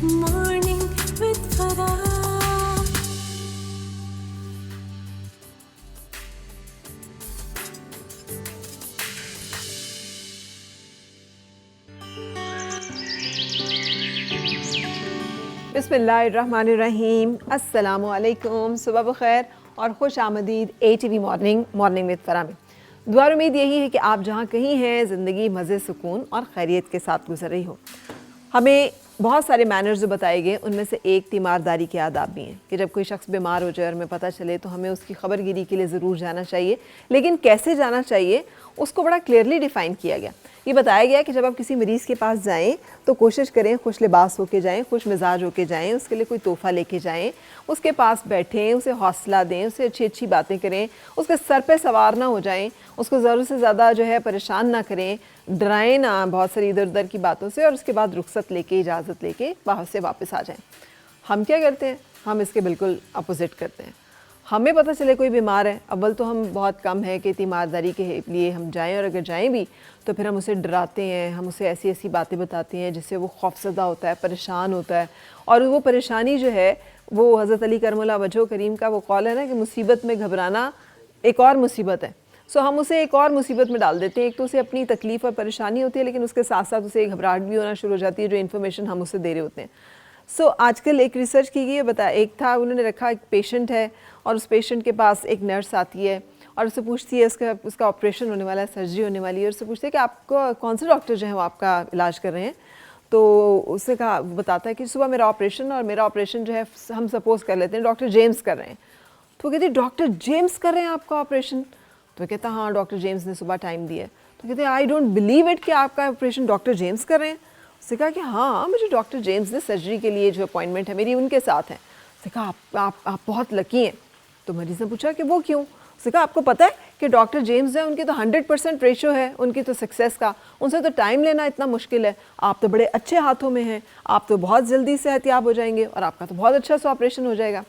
Morning with Farah. बिस्मिल्लाहिर्रहमानिर्रहीम, अस्सलामुअलैकुम, सुबह बखैर और खुश आमदीद ATV मॉर्निंग विद फ़रा में। दुआ और उम्मीद यही है कि आप जहाँ कहीं हैं ज़िंदगी मज़े, सुकून और खैरियत के साथ गुजर रही हो। हमें बहुत सारे मैनर्स जो बताए गए उनमें से एक तीमारदारी के आदाब भी हैं कि जब कोई शख्स बीमार हो जाए और हमें पता चले तो हमें उसकी खबरगिरी के लिए ज़रूर जाना चाहिए, लेकिन कैसे जाना चाहिए उसको बड़ा क्लियरली डिफ़ाइन किया गया। ये बताया गया कि जब आप किसी मरीज़ के पास जाएं तो कोशिश करें खुश लिबास होके जाएं, खुश मिजाज होके जाएं, उसके लिए कोई तोहफ़ा लेके जाएं, उसके पास बैठें, उसे हौसला दें, उसे अच्छी अच्छी बातें करें, उसके सर पे सवार ना हो जाएं, उसको ज़रूरत से ज़्यादा जो है परेशान ना करें, डराएं ना बहुत सारी इधर उधर की बातों से, और उसके बाद रुखसत लेके, इजाज़त लेके बाहर से वापस आ जाएं। हम क्या करते हैं? हम इसके बिल्कुल अपोजिट करते हैं। हमें पता चले कोई बीमार है, अव्वल तो हम बहुत कम है कि तीमारदारी के लिए हम जाएं, और अगर जाएं भी तो फिर हम उसे डराते हैं, हम उसे ऐसी ऐसी बातें बताते हैं जिससे वो खौफज़दा होता है, परेशान होता है। और वो परेशानी जो है वो हज़रत अली करमुल्लाह वजहो करीम का वो कौल है ना कि मुसीबत में घबराना एक और मुसीबत है। सो हम उसे एक और मुसीबत में डाल देते हैं। एक तो उसे अपनी तकलीफ़ और परेशानी होती है, लेकिन उसके साथ साथ उसे घबराहट भी होना शुरू हो जाती है जो इन्फॉर्मेशन हम उसे दे रहे होते हैं। सो आजकल एक रिसर्च की गई है, एक था, उन्होंने रखा एक पेशेंट है और उस पेशेंट के पास एक नर्स आती है और उससे पूछती है, उसका ऑपरेशन होने वाला है, सर्जरी होने वाली है, और उससे पूछती है कि आपको कौन से डॉक्टर जो है वो आपका इलाज कर रहे हैं। तो उसने कहा, बताता है कि सुबह मेरा ऑपरेशन, और मेरा ऑपरेशन जो है हम सपोज़ कर लेते हैं डॉक्टर जेम्स कर रहे हैं। तो कहते हैं डॉक्टर जेम्स कर रहे हैं आपका ऑपरेशन? तो कहता हाँ, डॉक्टर जेम्स ने सुबह टाइम दिया है। तो कहते हैं आई डोंट बिलीव इट कि आपका ऑपरेशन डॉक्टर जेम्स कर रहे हैं। उसने कहा कि हाँ, मुझे डॉक्टर जेम्स ने सर्जरी के लिए जो अपॉइंटमेंट है मेरी उनके साथ है। उसने कहा आप बहुत लकी हैं। तो मरीज़ ने पूछा कि वो क्यों? उसने कहा आपको पता है कि डॉक्टर जेम्स है, उनकी तो 100% रेशो है उनकी तो सक्सेस का, उनसे तो टाइम लेना इतना मुश्किल है। आप तो बड़े अच्छे हाथों में हैं, आप तो बहुत जल्दी सेहतियाब हो जाएंगे और आपका तो बहुत अच्छा सा ऑपरेशन हो जाएगा।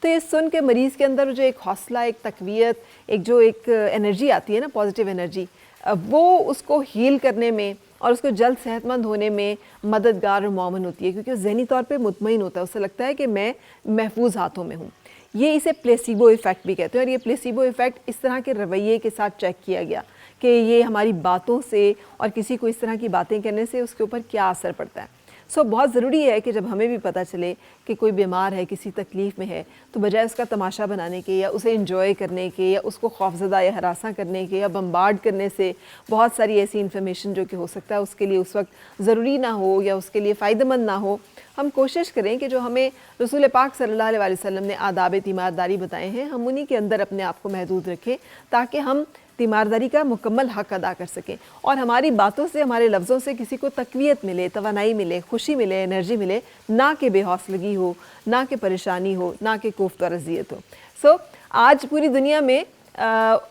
तो ये सुन के मरीज़ के अंदर जो एक हौसला, एक तकवीत, एक एनर्जी आती है ना, पॉजिटिव एनर्जी, वो उसको हील करने में और उसको जल्द सेहतमंद होने में मददगार और मौमन होती है, क्योंकि वो ज़हनी तौर पे मुतमईन होता है। उससे लगता है कि मैं महफूज हाथों में हूँ। ये इसे प्लेसिबो इफ़ेक्ट भी कहते हैं, और ये प्लेसिबो इफ़ेक्ट इस तरह के रवैये के साथ चेक किया गया कि ये हमारी बातों से और किसी को इस तरह की बातें करने से उसके ऊपर क्या असर पड़ता है। सो बहुत ज़रूरी है कि जब हमें भी पता चले कि कोई बीमार है, किसी तकलीफ़ में है, तो बजाय उसका तमाशा बनाने के या उसे इंजॉय करने के या उसको खौफज़दा या हरासा करने के या बम्बार्ड करने से बहुत सारी ऐसी इन्फॉर्मेशन जो कि हो सकता है उसके लिए उस वक्त ज़रूरी ना हो या उसके लिए फ़ायदेमंद ना हो, हम कोशिश करें कि जो हमें रसूल पाक सल्लल्लाहु अलैहि वसल्लम ने आदाब तीमारदारी बताए हैं, हम उन्हीं के अंदर अपने आप को महदूद रखें ताकि हम तीमारदारी का मुकम्मल हक़ अदा कर सकें और हमारी बातों से, हमारे लफ्ज़ों से किसी को तक़वियत मिले, तवानाई मिले, खुशी मिले, एनर्जी मिले, ना कि बेहौसलगी हो, ना कि परेशानी हो, ना कि कोफ्त और अज़ियत हो। सो आज पूरी दुनिया में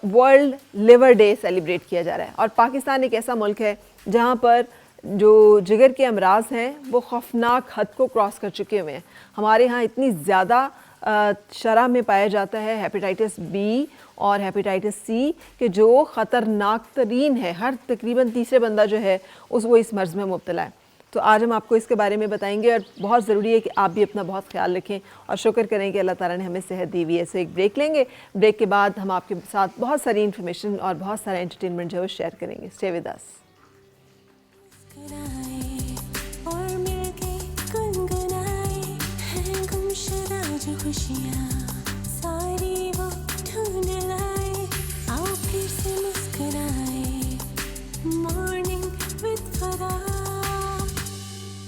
वर्ल्ड लिवर डे सेलिब्रेट किया जा रहा है, और पाकिस्तान एक ऐसा मुल्क है जहाँ पर जो जिगर के अमराज हैं वो खौफनाक हद को क्रॉस कर चुके हुए हैं। हमारे यहाँ इतनी ज़्यादा शरह में पाया जाता है हेपेटाइटिस बी और हेपेटाइटिस सी कि जो ख़तरनाक तरीन है। हर तकरीबन तीसरे बंदा जो है वो इस मर्ज़ में मुब्तला है। तो आज हम आपको इसके बारे में बताएंगे, और बहुत ज़रूरी है कि आप भी अपना बहुत ख्याल रखें और शुक्र करें कि अल्लाह ताला ने हमें सेहत दी हुई है। सो एक ब्रेक लेंगे, ब्रेक के बाद हम आपके साथ बहुत सारी इन्फॉर्मेशन और बहुत सारा एंटरटेनमेंट जो है वो शेयर करेंगे। Stay with us. और मिलके गुनगुनाए हैं गुमशुदा जो खुशियाँ।